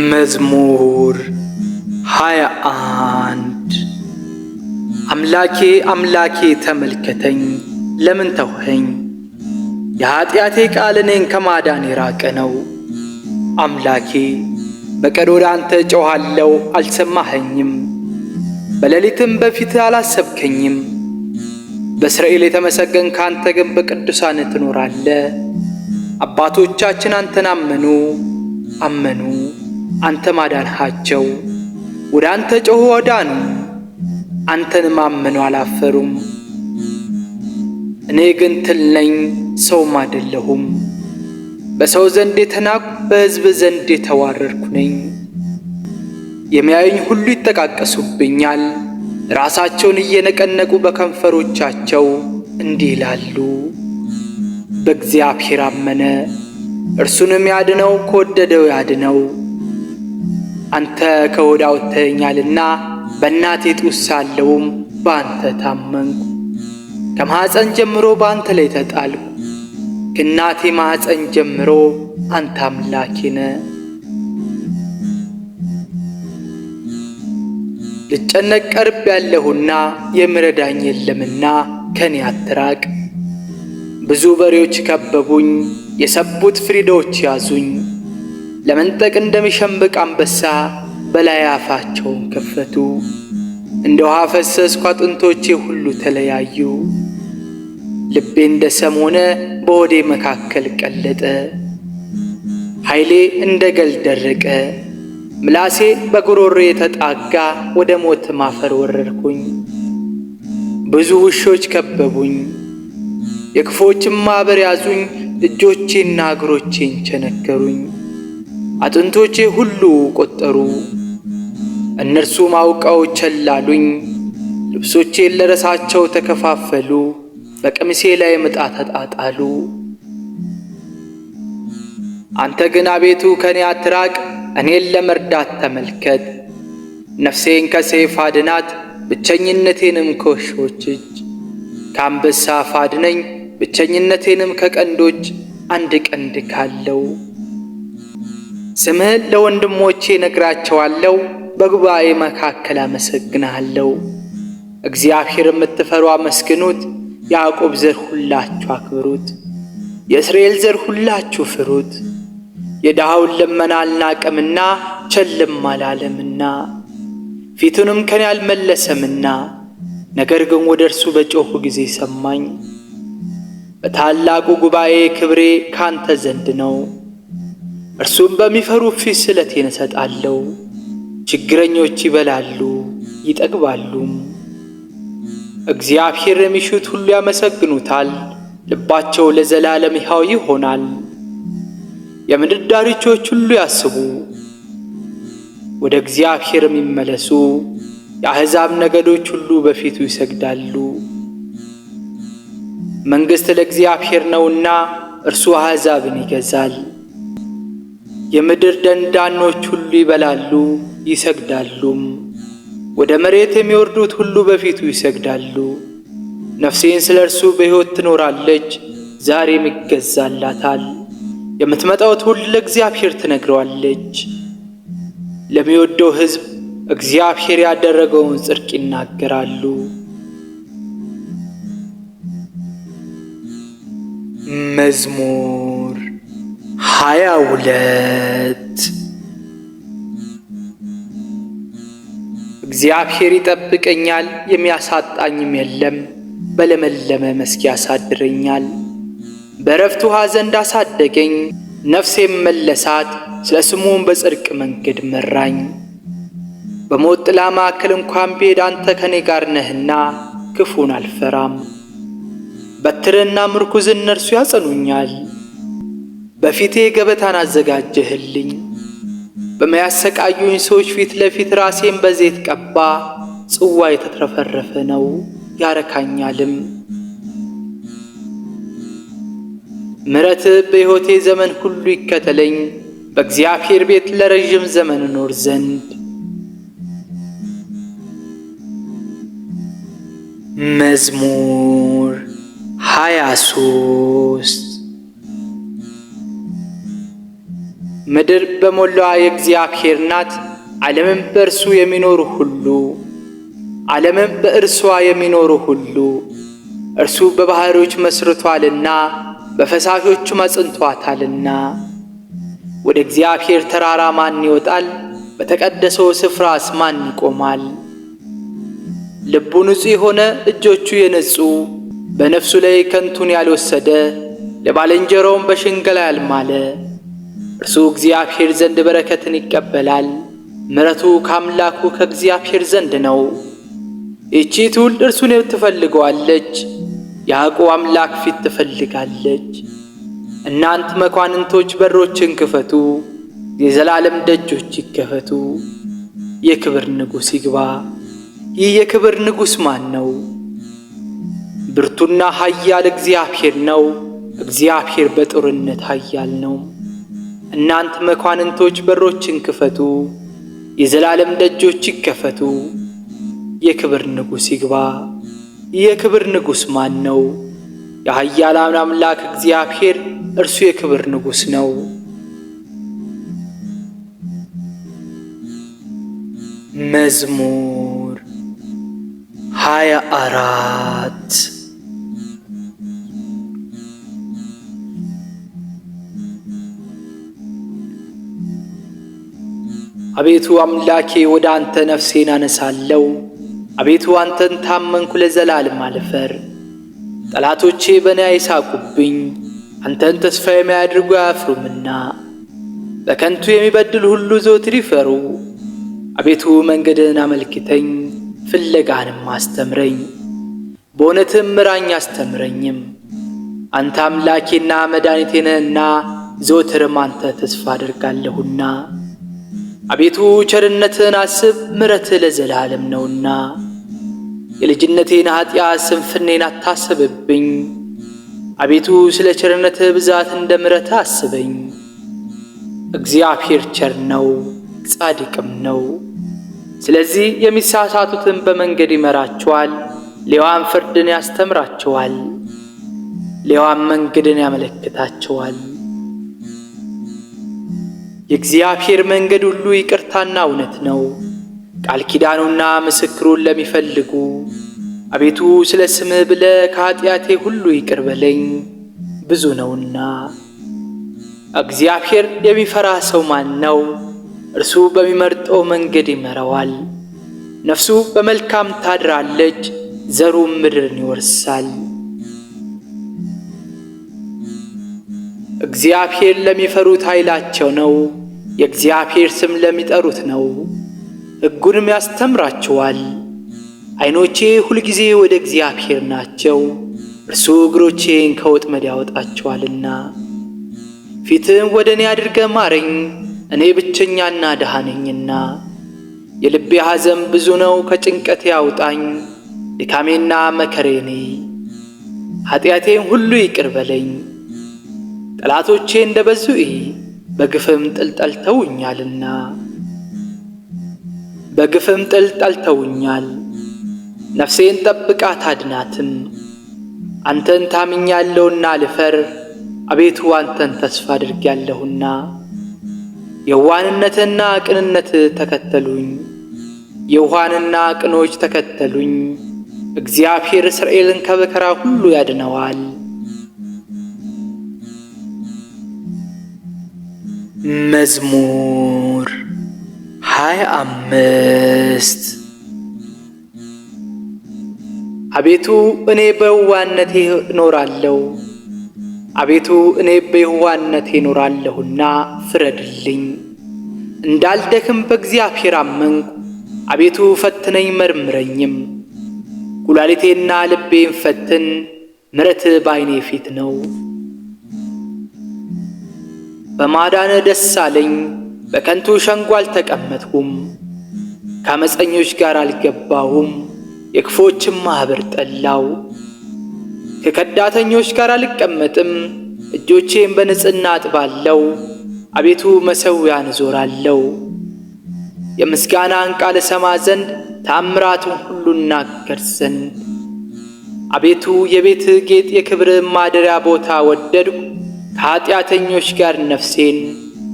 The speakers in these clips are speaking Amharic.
መዝሙር 21 አምላኬ አምላኬ ተመልከተኝ፣ ለምን ተውኸኝ? የኃጢአቴ ቃል እኔን ከማዳን የራቀ ነው። አምላኬ በቀን ወደ አንተ ጮኻለሁ፣ አልሰማኸኝም። በሌሊትም በፊትህ አላሰብከኝም። በእስራኤል የተመሰገንክ አንተ ግን በቅዱሳን ትኖራለህ። አባቶቻችን አንተን አመኑ፣ አንተ ማዳንሃቸው። ወደ አንተ ጮኹ ዳኑ፣ አንተንም አመኑ አላፈሩም። እኔ ግን ትል ነኝ ሰውም አይደለሁም፣ በሰው ዘንድ የተናቅሁ በሕዝብ ዘንድ የተዋረድኩ ነኝ። የሚያዩኝ ሁሉ ይጠቃቀሱብኛል፣ ራሳቸውን እየነቀነቁ በከንፈሮቻቸው እንዲህ ይላሉ፣ በእግዚአብሔር አመነ፣ እርሱንም ያድነው፣ ከወደደው ያድነው። አንተ ከሆድ አውጥተኸኛልና በእናቴ ጡት ሳለሁም በአንተ ታመንኩ። ከማኅፀን ጀምሮ በአንተ ላይ ተጣልኩ፣ ከእናቴ ማኅፀን ጀምሮ አንተ አምላኬ ነህ። ልጨነቅ ቀርቤአለሁና የሚረዳኝ የለምና ከኔ አትራቅ። ብዙ በሬዎች ከበቡኝ፣ የሰቡት ፍሪዳዎች ያዙኝ። ለመንጠቅ እንደሚሸምቅ አንበሳ በላይ አፋቸውን ከፈቱ። እንደ ውሃ ፈሰስኩ፣ አጥንቶቼ ሁሉ ተለያዩ። ልቤ እንደ ሰም ሆነ፣ በሆዴ መካከል ቀለጠ። ኃይሌ እንደ ገል ደረቀ፣ ምላሴ በጉሮሬ ተጣጋ። ወደ ሞት አፈር ወረድኩኝ። ብዙ ውሾች ከበቡኝ፣ የክፎችም ማኅበር ያዙኝ። እጆቼና እግሮቼን ቸነከሩኝ፣ አጥንቶቼ ሁሉ ቆጠሩ። እነርሱም አውቀው ቸል አሉኝ። ልብሶቼን ለራሳቸው ተከፋፈሉ፣ በቀሚሴ ላይ ዕጣ ተጣጣሉ። አንተ ግን አቤቱ ከኔ አትራቅ፣ እኔን ለመርዳት ተመልከት። ነፍሴን ከሰይፍ አድናት፣ ብቸኝነቴንም ከውሾች እጅ። ከአንበሳ አፍ አድነኝ፣ ብቸኝነቴንም ከቀንዶች አንድ ቀንድ ካለው። ስምህን ለወንድሞቼ ነግራቸዋለሁ፣ በጉባኤ መካከል አመሰግንሃለሁ። እግዚአብሔር የምትፈሩ አመስግኑት፣ ያዕቆብ ዘር ሁላችሁ አክብሩት። የእስራኤል ዘር ሁላችሁ ፍሩት። የድሃውን ልመና አልናቀምና ቸልም አላለምና፣ ፊቱንም ከኔ አልመለሰምና። ነገር ግን ወደ እርሱ በጮኹ ጊዜ ሰማኝ። በታላቁ ጉባኤ ክብሬ ካንተ ዘንድ ነው። እርሱም በሚፈሩ ፊት ስለቴን እሰጣለሁ። ችግረኞች ይበላሉ ይጠግባሉም። እግዚአብሔር የሚሹት ሁሉ ያመሰግኑታል፣ ልባቸው ለዘላለም ሕያው ይሆናል። የምድር ዳርቾች ሁሉ ያስቡ፣ ወደ እግዚአብሔር የሚመለሱ። የአሕዛብ ነገዶች ሁሉ በፊቱ ይሰግዳሉ። መንግሥት ለእግዚአብሔር ነውና እርሱ አሕዛብን ይገዛል። የምድር ደንዳኖች ሁሉ ይበላሉ ይሰግዳሉም። ወደ መሬት የሚወርዱት ሁሉ በፊቱ ይሰግዳሉ። ነፍሴን ስለ እርሱ በሕይወት ትኖራለች፣ ዛሬም ይገዛላታል። የምትመጣው ትውልድ ለእግዚአብሔር ትነግረዋለች። ለሚወደው ሕዝብ እግዚአብሔር ያደረገውን ጽድቅ ይናገራሉ። መዝሙር 22 እግዚአብሔር ይጠብቀኛል፣ የሚያሳጣኝም የለም። በለመለመ መስክ ያሳድረኛል፣ በዕረፍት ውኃ ዘንድ አሳደገኝ። ነፍሴም መለሳት፣ ስለ ስሙም በጽድቅ መንገድ መራኝ። በሞት ጥላ መካከል እንኳን ብሄድ አንተ ከኔ ጋር ነህና ክፉን አልፈራም። በትርና ምርኩዝ እነርሱ ያጸኑኛል። በፊቴ ገበታን አዘጋጀህልኝ፣ በሚያሰቃዩኝ ሰዎች ፊት ለፊት። ራሴን በዘይት ቀባ፣ ጽዋ የተትረፈረፈ ነው ያረካኛልም። ምሕረትህ በሕይወቴ ዘመን ሁሉ ይከተለኝ፣ በእግዚአብሔር ቤት ለረዥም ዘመን እኖር ዘንድ። መዝሙር 23 ምድር በሞላዋ የእግዚአብሔር ናት፣ ዓለምም በእርሱ የሚኖሩ ሁሉ። ዓለምም በእርሷ የሚኖሩ ሁሉ። እርሱ በባሕሮች መስርቶአልና በፈሳሾቹም አጽንቶአታልና። ወደ እግዚአብሔር ተራራ ማን ይወጣል? በተቀደሰው ስፍራስ ማን ይቆማል? ልቡ ንጹሕ የሆነ እጆቹ የነጹ፣ በነፍሱ ላይ ከንቱን ያልወሰደ፣ ለባልንጀራውም በሽንገላ ያልማለ። እርሱ እግዚአብሔር ዘንድ በረከትን ይቀበላል፣ ምሕረቱ ከአምላኩ ከእግዚአብሔር ዘንድ ነው። ይህች ትውልድ እርሱን ትፈልገዋለች፣ ያዕቆብ አምላክ ፊት ትፈልጋለች። እናንት መኳንንቶች በሮችን ክፈቱ፣ የዘላለም ደጆች ይከፈቱ። የክብር ንጉሥ ይግባ። ይህ የክብር ንጉሥ ማን ነው? ብርቱና ኃያል እግዚአብሔር ነው። እግዚአብሔር በጦርነት ኃያል ነው። እናንት መኳንንቶች በሮችን ክፈቱ፣ የዘላለም ደጆች ይከፈቱ። የክብር ንጉሥ ይግባ። ይህ የክብር ንጉሥ ማን ነው? የኃያላን አምላክ እግዚአብሔር እርሱ የክብር ንጉሥ ነው። መዝሙር 24 አቤቱ አምላኬ ወደ አንተ ነፍሴን አነሳለሁ። አቤቱ አንተን ታመንኩ፣ ለዘላለም አልፈር። ጠላቶቼ በእኔ አይሳቁብኝ፣ አንተን ተስፋ የሚያደርጉ አያፍሩምና። በከንቱ የሚበድሉ ሁሉ ዘወትር ይፈሩ። አቤቱ መንገድህን አመልክተኝ፣ ፍለጋህንም አስተምረኝ። በእውነትም ምራኝ አስተምረኝም። አንተ አምላኬና መድኃኒቴ ነህና ዘወትርም አንተ ተስፋ አደርጋለሁና። አቤቱ ቸርነትህን አስብ፣ ምሕረትህ ለዘላለም ነውና። የልጅነቴን ኃጢአት ስንፍኔን አታስብብኝ። አቤቱ ስለ ቸርነትህ ብዛት እንደ ምሕረትህ አስበኝ። እግዚአብሔር ቸር ነው ጻድቅም ነው። ስለዚህ የሚሳሳቱትን በመንገድ ይመራቸዋል፣ ሌዋን ፍርድን ያስተምራቸዋል፣ ሌዋን መንገድን ያመለክታቸዋል። የእግዚአብሔር መንገድ ሁሉ ይቅርታና እውነት ነው፣ ቃል ኪዳኑና ምስክሩን ለሚፈልጉ። አቤቱ ስለ ስምህ ብለህ ከኃጢአቴ ሁሉ ይቅር በለኝ፣ ብዙ ነውና። እግዚአብሔር የሚፈራ ሰው ማን ነው? እርሱ በሚመርጠው መንገድ ይመራዋል። ነፍሱ በመልካም ታድራለች፣ ዘሩም ምድርን ይወርሳል። እግዚአብሔር ለሚፈሩት ኃይላቸው ነው፣ የእግዚአብሔር ስም ለሚጠሩት ነው። ሕጉንም ያስተምራቸዋል። ዓይኖቼ ሁልጊዜ ወደ እግዚአብሔር ናቸው፣ እርሱ እግሮቼን ከወጥመድ ያወጣቸዋልና። ፊትህን ወደ እኔ አድርገህ ማረኝ፣ እኔ ብቸኛና ድሃ ነኝና። የልቤ ሐዘን ብዙ ነው፣ ከጭንቀቴ አውጣኝ። ድካሜና መከሬኔ ኃጢአቴን ሁሉ ይቅር በለኝ። ጠላቶቼ እንደ በዙ በግፍም ጥል ጠልተውኛልና። በግፍም ጥል ጠልተውኛል፣ ነፍሴን ጠብቃት አድናትም። አንተን ታምኛለሁና ልፈር፣ አቤቱ አንተን ተስፋ አድርጌያለሁና። የዋህነትና ቅንነት ተከተሉኝ፣ የዋሃንና ቅኖች ተከተሉኝ። እግዚአብሔር እስራኤልን ከመከራ ሁሉ ያድነዋል። መዝሙር 25 አቤቱ እኔ በየዋህነቴ እኖራለሁ፣ አቤቱ እኔ በየዋህነቴ እኖራለሁና ፍረድልኝ። እንዳልደክም በእግዚአብሔር አመንኩ። አቤቱ ፈትነኝ መርምረኝም፣ ኩላሊቴና ልቤን ፈትን። ምሕረትህ በዓይኔ ፊት ነው። በማዳንህ ደስ አለኝ፣ በከንቱ ሸንጎ አልተቀመጥሁም። ከዓመፀኞች ጋር አልገባሁም፣ የክፎችም ማኅበር ጠላው። ከከዳተኞች ጋር አልቀመጥም፣ እጆቼን በንጽሕና አጥባለሁ። አቤቱ መሠዊያን እዞራለሁ። የምስጋናን ቃል እሰማ ዘንድ ተአምራቱን ሁሉ እናገር ዘንድ። አቤቱ የቤትህ ጌጥ የክብርህ ማደሪያ ቦታ ወደድኩ። ከኀጢአተኞች ጋር ነፍሴን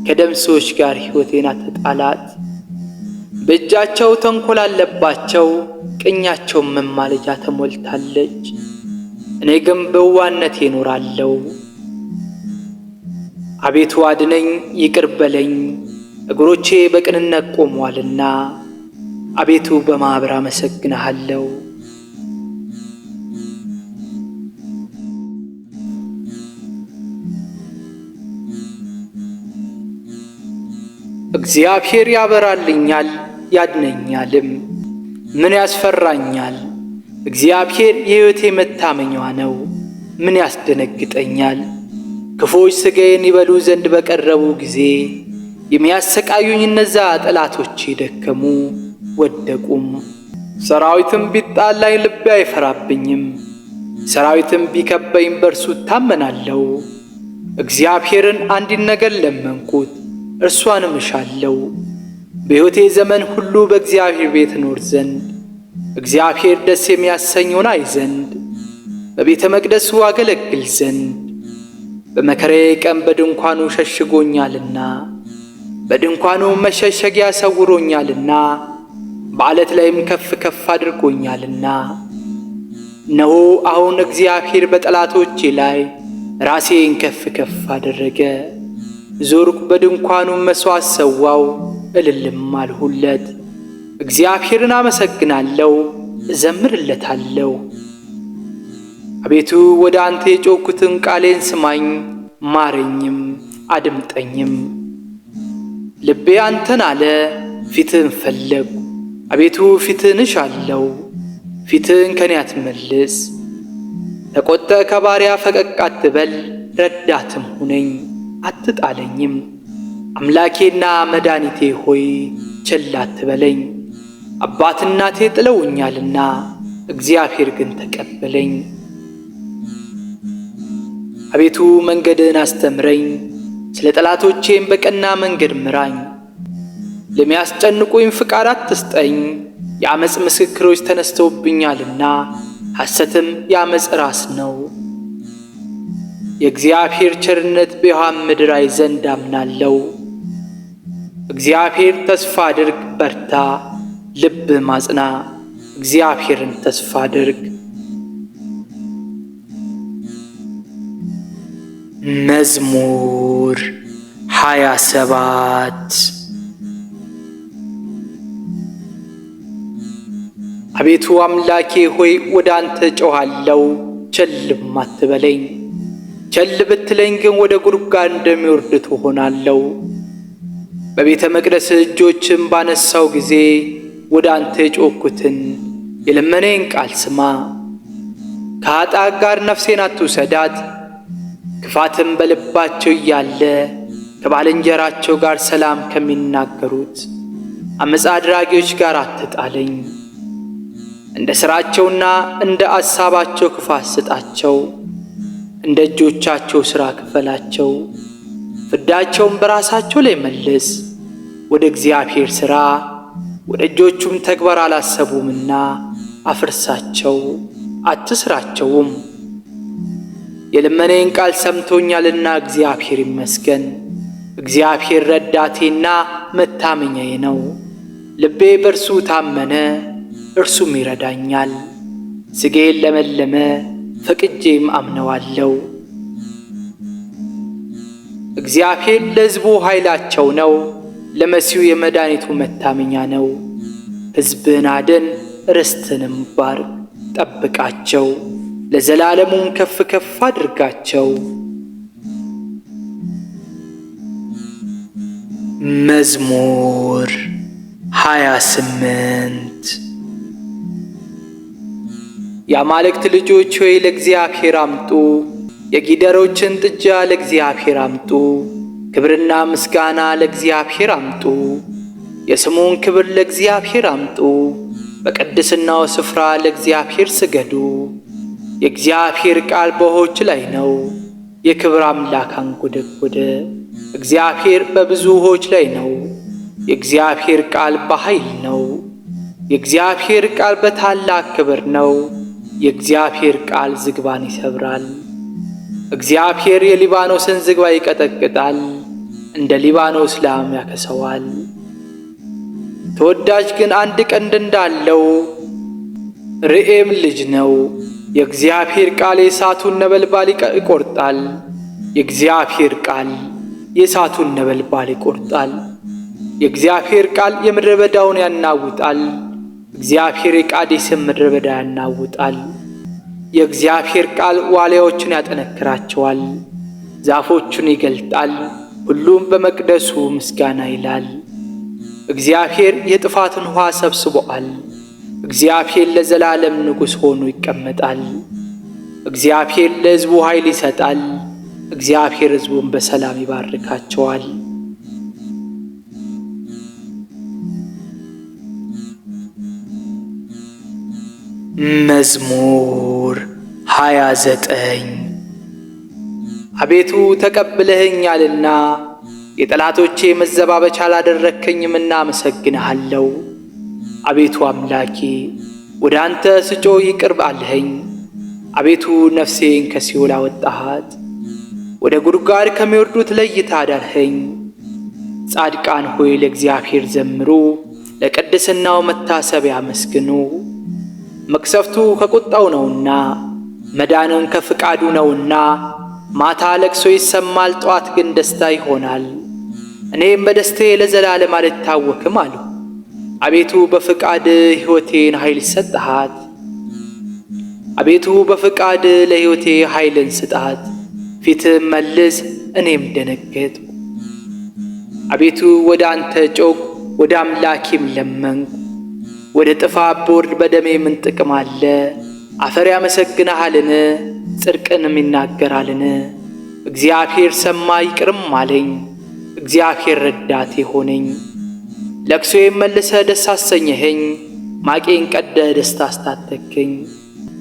ከደም ሰዎች ጋር ሕይወቴን አትጣላት። በእጃቸው ተንኰል አለባቸው፣ ቀኛቸውም መማለጃ ተሞልታለች። እኔ ግን በዋነቴ እኖራለሁ። አቤቱ አድነኝ፣ ይቅር በለኝ፣ እግሮቼ በቅንነት ቆመዋልና። አቤቱ በማኅበር አመሰግንሃለሁ። እግዚአብሔር ያበራልኛል ያድነኛልም። ምን ያስፈራኛል? እግዚአብሔር የሕይወቴ መታመኛዋ ነው። ምን ያስደነግጠኛል? ክፉዎች ሥጋዬን ይበሉ ዘንድ በቀረቡ ጊዜ የሚያሰቃዩኝ እነዛ ጠላቶቼ ደከሙ ወደቁም። ሰራዊትም ቢጣላኝ ልቤ አይፈራብኝም። ሰራዊትም ቢከበኝ በእርሱ እታመናለሁ። እግዚአብሔርን አንዲት ነገር ለመንኩት፣ እርሷንም እሻለሁ፣ በሕይወቴ ዘመን ሁሉ በእግዚአብሔር ቤት እኖር ዘንድ፣ እግዚአብሔር ደስ የሚያሰኘውን አይ ዘንድ፣ በቤተ መቅደሱ አገለግል ዘንድ። በመከራዬ ቀን በድንኳኑ ሸሽጎኛልና፣ በድንኳኑ መሸሸጊያ ሰውሮኛልና፣ በዓለት ላይም ከፍ ከፍ አድርጎኛልና። እነሆ አሁን እግዚአብሔር በጠላቶቼ ላይ ራሴን ከፍ ከፍ አደረገ። ዞርኩ፣ በድንኳኑም መሥዋዕት ሰዋው፣ እልልም አልሁለት። እግዚአብሔርን አመሰግናለሁ፣ እዘምርለታለሁ። አቤቱ ወደ አንተ የጮኽኩትን ቃሌን ስማኝ፣ ማረኝም አድምጠኝም። ልቤ አንተን አለ፣ ፊትህን ፈለግሁ። አቤቱ ፊትህን እሻለሁ፣ ፊትህን ከኔ አትመልስ። ተቈጥተህ ከባሪያ ፈቀቅ አትበል፣ ረዳትም ሁነኝ አትጣለኝም። አምላኬና መድኃኒቴ ሆይ ቸል አትበለኝ። አባት እናቴ ጥለውኛልና፣ እግዚአብሔር ግን ተቀበለኝ። አቤቱ መንገድህን አስተምረኝ፣ ስለ ጠላቶቼም በቀና መንገድ ምራኝ። ለሚያስጨንቁኝ ፍቃድ አትስጠኝ። የዓመፅ ምስክሮች ተነስተውብኛልና፣ ሐሰትም የዓመፅ ራስ ነው። የእግዚአብሔር ቸርነት በየውሃም ምድር አይ ዘንድ አምናለሁ። እግዚአብሔር ተስፋ አድርግ፣ በርታ፣ ልብህ ማጽና። እግዚአብሔርን ተስፋ አድርግ። መዝሙር 27 አቤቱ አምላኬ ሆይ ወደ አንተ ጮኻለሁ፣ ቸልም አትበለኝ። ቸል ብትለኝ ግን ወደ ጉድጓድ እንደሚወርድ ትሆናለሁ። በቤተ መቅደስ እጆችን ባነሳው ጊዜ ወደ አንተ የጮኽኩትን የለመነኝ ቃል ስማ። ከኃጥአን ጋር ነፍሴን አትውሰዳት፣ ክፋትም በልባቸው እያለ ከባልንጀራቸው ጋር ሰላም ከሚናገሩት ዓመፃ አድራጊዎች ጋር አትጣለኝ። እንደ ሥራቸውና እንደ አሳባቸው ክፋት ስጣቸው፣ እንደ እጆቻቸው ሥራ ክፈላቸው። ፍዳቸውን በራሳቸው ላይ መልስ። ወደ እግዚአብሔር ሥራ ወደ እጆቹም ተግባር አላሰቡምና አፍርሳቸው፣ አትስራቸውም። የልመኔን ቃል ሰምቶኛልና እግዚአብሔር ይመስገን። እግዚአብሔር ረዳቴና መታመኛዬ ነው። ልቤ በእርሱ ታመነ፣ እርሱም ይረዳኛል። ሥጋዬን ለመለመ፣ ፈቅጄም አምነዋለሁ። እግዚአብሔር ለሕዝቡ ኃይላቸው ነው፣ ለመሲሁ የመድኃኒቱ መታመኛ ነው። ሕዝብህን አድን፣ ርስትንም ባርክ፣ ጠብቃቸው፣ ለዘላለሙም ከፍ ከፍ አድርጋቸው። መዝሙር 28 የአማልክት ልጆች ሆይ ለእግዚአብሔር አምጡ፣ የጊደሮችን ጥጃ ለእግዚአብሔር አምጡ። ክብርና ምስጋና ለእግዚአብሔር አምጡ፣ የስሙን ክብር ለእግዚአብሔር አምጡ። በቅድስናው ስፍራ ለእግዚአብሔር ስገዱ። የእግዚአብሔር ቃል በውኆች ላይ ነው፣ የክብር አምላክ አንጎደጎደ። እግዚአብሔር በብዙ ውኆች ላይ ነው። የእግዚአብሔር ቃል በኃይል ነው። የእግዚአብሔር ቃል በታላቅ ክብር ነው። የእግዚአብሔር ቃል ዝግባን ይሰብራል። እግዚአብሔር የሊባኖስን ዝግባ ይቀጠቅጣል፣ እንደ ሊባኖስ ላም ያከሰዋል። ተወዳጅ ግን አንድ ቀንድ እንዳለው ርኤም ልጅ ነው። የእግዚአብሔር ቃል የእሳቱን ነበልባል ይቆርጣል። የእግዚአብሔር ቃል የእሳቱን ነበልባል ይቆርጣል። የእግዚአብሔር ቃል የምድረ በዳውን ያናውጣል። እግዚአብሔር የቃዴስን ምድረ በዳ ያናውጣል። የእግዚአብሔር ቃል ዋልያዎችን ያጠነክራቸዋል፣ ዛፎቹን ይገልጣል። ሁሉም በመቅደሱ ምስጋና ይላል። እግዚአብሔር የጥፋትን ውኃ ሰብስቦአል። እግዚአብሔር ለዘላለም ንጉሥ ሆኖ ይቀመጣል። እግዚአብሔር ለሕዝቡ ኃይል ይሰጣል። እግዚአብሔር ሕዝቡን በሰላም ይባርካቸዋል። መዝሙር 29 አቤቱ ተቀብለኸኛልና የጠላቶቼ መዘባበቻ አላደረግከኝምና አመሰግንሃለሁ። አቤቱ አምላኬ ወደ አንተ ስጮህ ይቅር አልኸኝ። አቤቱ ነፍሴን ከሲኦል አወጣሃት፣ ወደ ጉድጓድ ከሚወርዱት ለይተህ አዳንኸኝ። ጻድቃን ሆይ ለእግዚአብሔር ዘምሩ፣ ለቅድስናው መታሰቢያ አመስግኑ። መቅሰፍቱ ከቁጣው ነውና መዳንን ከፍቃዱ ነውና። ማታ ለቅሶ ይሰማል፣ ጠዋት ግን ደስታ ይሆናል። እኔም በደስታዬ ለዘላለም አልታወክም አልሁ። አቤቱ በፍቃድ ሕይወቴን ኃይል ሰጠሃት። አቤቱ በፍቃድ ለሕይወቴ ኃይልን ስጣት። ፊትህም መልስ፣ እኔም ደነገጥኩ። አቤቱ ወደ አንተ ጮኽሁ፣ ወደ አምላኬም ለመንኩ። ወደ ጥፋት ብወርድ በደሜ ምን ጥቅም አለ? አፈር ያመሰግንሃልን? ጽድቅንም ይናገራልን? እግዚአብሔር ሰማ ይቅርም አለኝ። እግዚአብሔር ረዳቴ ሆነኝ። ለቅሶዬን መልሰህ ደስ አሰኘኸኝ። ማቄን ቀደህ ደስታ አስታጠቅኸኝ።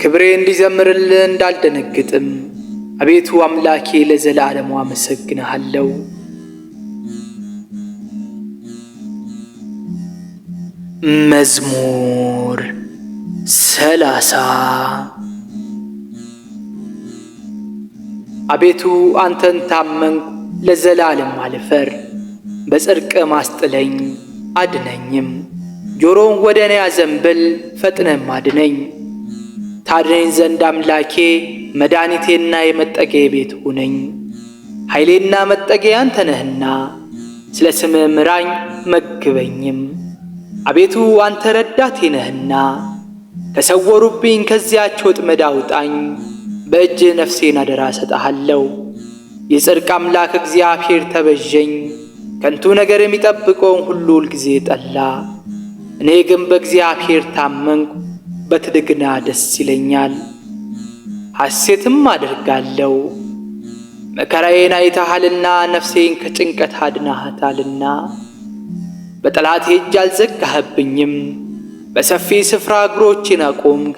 ክብሬ እንዲዘምርልህ እንዳልደነግጥም አቤቱ አምላኬ ለዘላለሙ አመሰግንሃለሁ። መዝሙር 30 አቤቱ አንተን ታመንኩ፣ ለዘላለም አልፈር። በጽድቅ ማስጥለኝ አድነኝም። ጆሮን ወደ እኔ አዘንብል፣ ፈጥነም አድነኝ። ታድነኝ ዘንድ አምላኬ መድኃኒቴና የመጠጊያዬ ቤት ሁነኝ። ኃይሌና መጠጊያ አንተ ነህና ስለ ስምህ ምራኝ መግበኝም። አቤቱ አንተ ረዳቴ ነህና ከሰወሩብኝ ከዚያች ወጥመድ አውጣኝ። በእጅህ ነፍሴን አደራ እሰጥሃለሁ። የጽድቅ አምላክ እግዚአብሔር ተቤዠኝ። ከንቱ ነገር የሚጠብቀውን ሁሉ ሁልጊዜ ጠላ። እኔ ግን በእግዚአብሔር ታመንኩ፣ በትድግና ደስ ይለኛል፣ ሐሴትም አደርጋለሁ። መከራዬን አይተሃልና ነፍሴን ከጭንቀት አድነሃታልና። በጠላቴ እጅ አልዘጋህብኝም፣ በሰፊ ስፍራ እግሮቼን አቆምክ።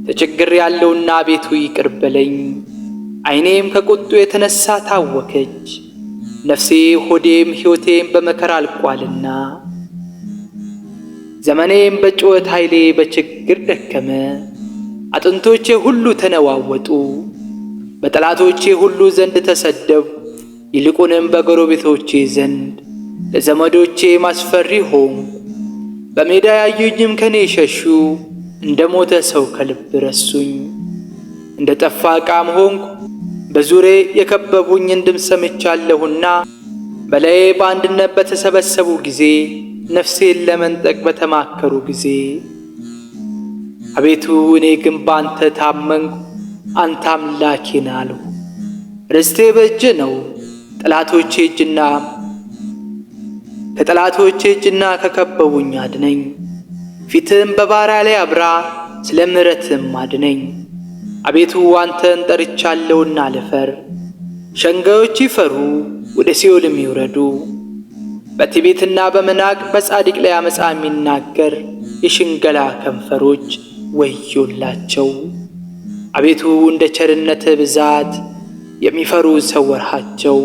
ተቸግሬአለሁና አቤቱ ይቅር በለኝ። ዓይኔም ከቁጡ የተነሣ ታወከች። ነፍሴ ሆዴም ሕይወቴም በመከራ አልቋልና። ዘመኔም በጩኸት ኃይሌ በችግር ደከመ። አጥንቶቼ ሁሉ ተነዋወጡ፣ በጠላቶቼ ሁሉ ዘንድ ተሰደብኩ። ይልቁንም በጎረቤቶቼ ዘንድ ለዘመዶቼ ማስፈሪ ሆንኩ። በሜዳ ያዩኝም ከኔ ሸሹ፣ እንደ ሞተ ሰው ከልብ ረሱኝ። እንደ ጠፋ ዕቃም ሆንኩ፣ በዙሪያዬ የከበቡኝን ድምፅ ሰምቻለሁና። በላዬ በአንድነት በተሰበሰቡ ጊዜ፣ ነፍሴን ለመንጠቅ በተማከሩ ጊዜ። አቤቱ እኔ ግን በአንተ ታመንኩ፣ አንተ አምላኬ ነህ አልሁ። ርስቴ በእጅህ ነው። ከጠላቶቼ እጅና ከከበቡኝ አድነኝ። ፊትህም በባሪያ ላይ አብራ፣ ስለ ምሕረትህም አድነኝ። አቤቱ አንተን ጠርቻለሁና ልፈር። ሸንጋዮች ይፈሩ፣ ወደ ሲኦልም ይውረዱ። በትዕቢትና በመናቅ በጻድቅ ላይ ዓመፃ የሚናገር የሽንገላ ከንፈሮች ወዮላቸው። አቤቱ እንደ ቸርነትህ ብዛት የሚፈሩ ሰወርሃቸው።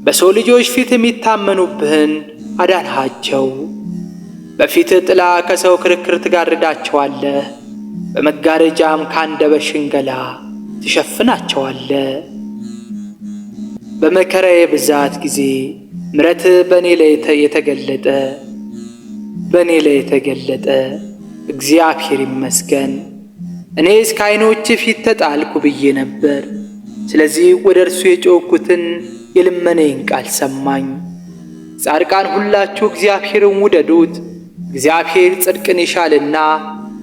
በሰው ልጆች ፊት የሚታመኑብህን አዳንሃቸው። በፊትህ ጥላ ከሰው ክርክር ትጋርዳቸዋለህ፣ በመጋረጃም ከአንደበት ሽንገላ ትሸፍናቸዋለህ። በመከራዬ ብዛት ጊዜ ምሕረትህ በእኔ ላይ የተገለጠ እግዚአብሔር ይመስገን። እኔስ ከዓይኖችህ ፊት ተጣልኩ ብዬ ነበር። ስለዚህ ወደ እርሱ የጮኽኩትን የልመናዬን ቃል ሰማኝ። ጻድቃን ሁላችሁ እግዚአብሔርን ውደዱት። እግዚአብሔር ጽድቅን ይሻልና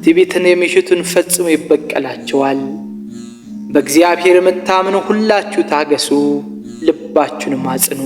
ትዕቢትን የሚሽቱን ፈጽሞ ይበቀላቸዋል። በእግዚአብሔር የምታምኑ ሁላችሁ ታገሱ፣ ልባችሁንም አጽኑ።